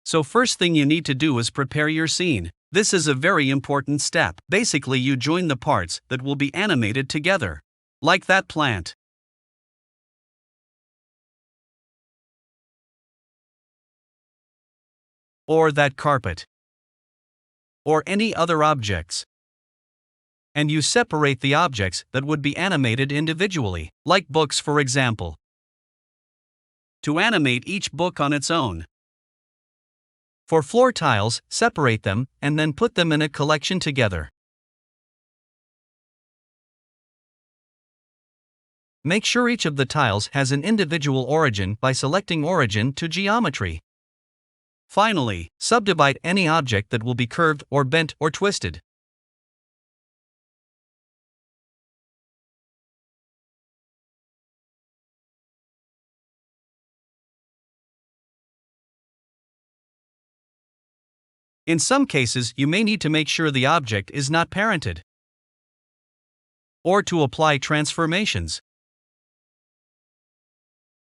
So first thing you need to do is prepare your scene. This is a very important step. Basically, you join the parts that will be animated together. Like that plant. Or that carpet. Or any other objects. And you separate the objects that would be animated individually, like books for example. To animate each book on its own. For floor tiles, separate them and then put them in a collection together. Make sure each of the tiles has an individual origin by selecting Origin to Geometry. Finally, subdivide any object that will be curved or bent or twisted. In some cases, you may need to make sure the object is not parented. Or to apply transformations.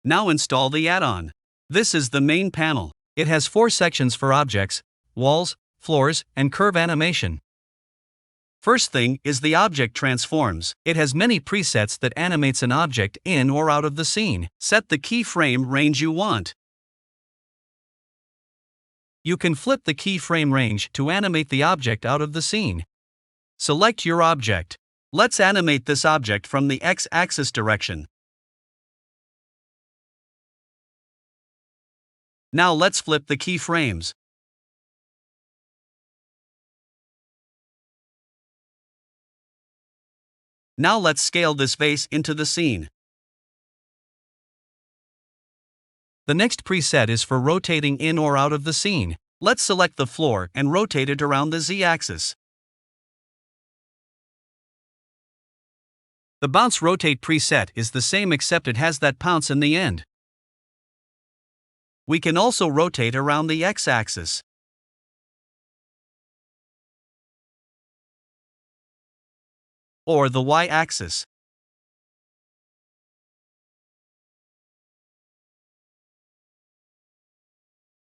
Now install the add-on. This is the main panel. It has 4 sections for objects, walls, floors, and curve animation. First thing is the object transforms. It has many presets that animates an object in or out of the scene. Set the keyframe range you want. You can flip the keyframe range to animate the object out of the scene. Select your object. Let's animate this object from the X-axis direction. Now let's flip the keyframes. Now let's scale this vase into the scene. The next preset is for rotating in or out of the scene. Let's select the floor and rotate it around the Z-axis. The bounce rotate preset is the same except it has that pounce in the end. We can also rotate around the X-axis. Or the Y-axis.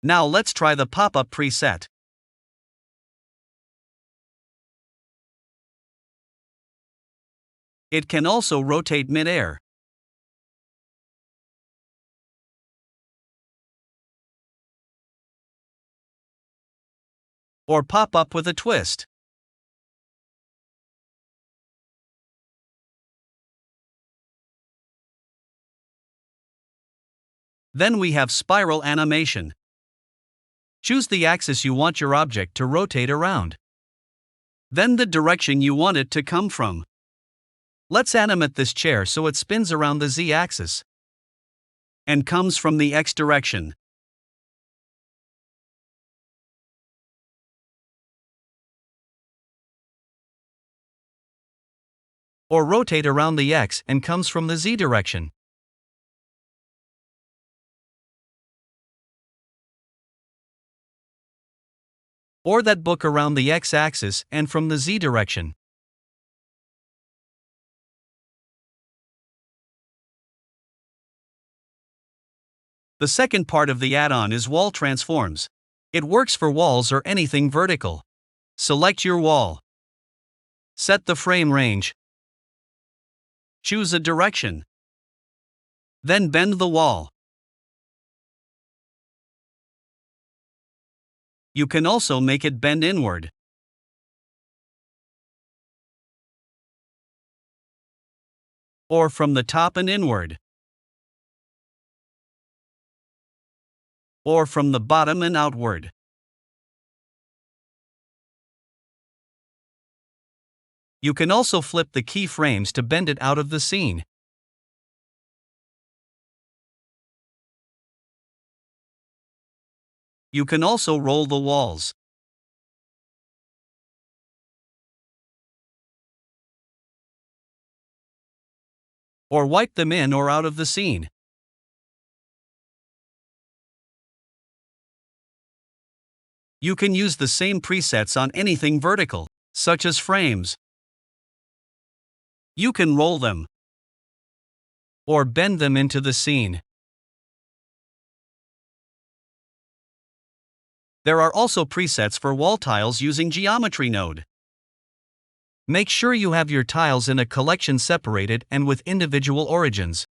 Now let's try the pop-up preset. It can also rotate mid-air. Or pop up with a twist. Then we have spiral animation. Choose the axis you want your object to rotate around. Then the direction you want it to come from. Let's animate this chair so it spins around the Z-axis and comes from the X direction. Or rotate around the X and comes from the Z direction. Or that book around the X-axis and from the Z direction. The second part of the add-on is wall transforms. It works for walls or anything vertical. Select your wall. Set the frame range. Choose a direction. Then bend the wall. You can also make it bend inward. Or from the top and inward. Or from the bottom and outward. You can also flip the keyframes to bend it out of the scene. You can also roll the walls. Or wipe them in or out of the scene. You can use the same presets on anything vertical, such as frames. You can roll them or bend them into the scene. There are also presets for wall tiles using Geometry Node. Make sure you have your tiles in a collection separated and with individual origins.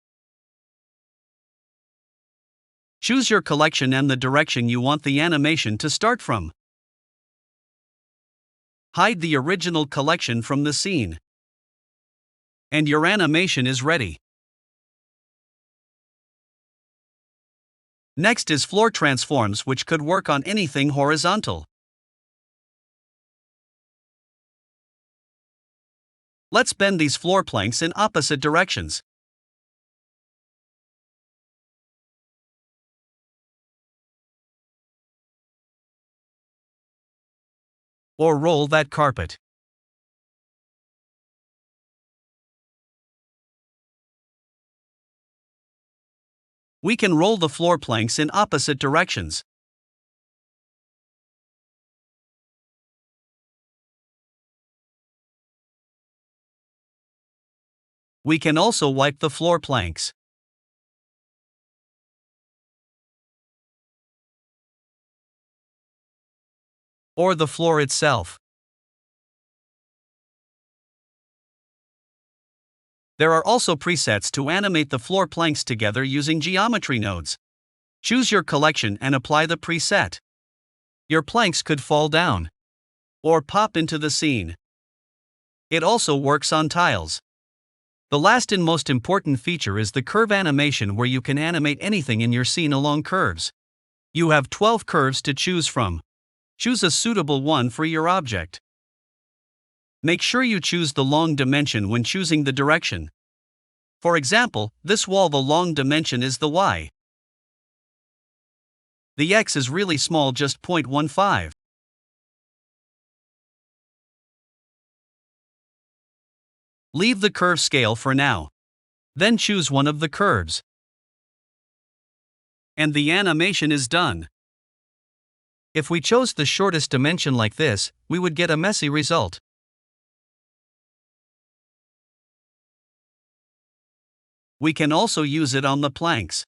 Choose your collection and the direction you want the animation to start from. Hide the original collection from the scene. And your animation is ready. Next is floor transforms, which could work on anything horizontal. Let's bend these floor planks in opposite directions. Or roll that carpet. We can roll the floor planks in opposite directions. We can also wipe the floor planks. Or the floor itself. There are also presets to animate the floor planks together using geometry nodes. Choose your collection and apply the preset. Your planks could fall down or pop into the scene. It also works on tiles. The last and most important feature is the curve animation, where you can animate anything in your scene along curves. You have 12 curves to choose from. Choose a suitable one for your object. Make sure you choose the long dimension when choosing the direction. For example, this wall, the long dimension is the Y. The X is really small, just 0.15. Leave the curve scale for now. Then choose one of the curves. And the animation is done. If we chose the shortest dimension like this, we would get a messy result. We can also use it on the planks.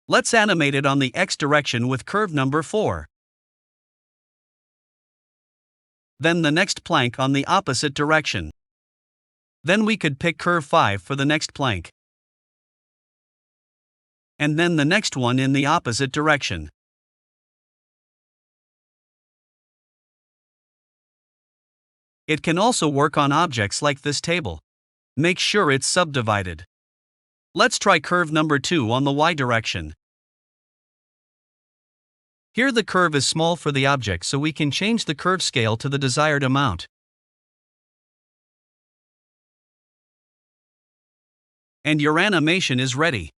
Let's animate it on the X direction with curve number 4. Then the next plank on the opposite direction. Then we could pick curve 5 for the next plank. And then the next one in the opposite direction. It can also work on objects like this table. Make sure it's subdivided. Let's try curve number 2 on the Y direction. Here the curve is small for the object, so we can change the curve scale to the desired amount. And your animation is ready.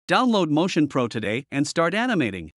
Download MotionPro today and start animating.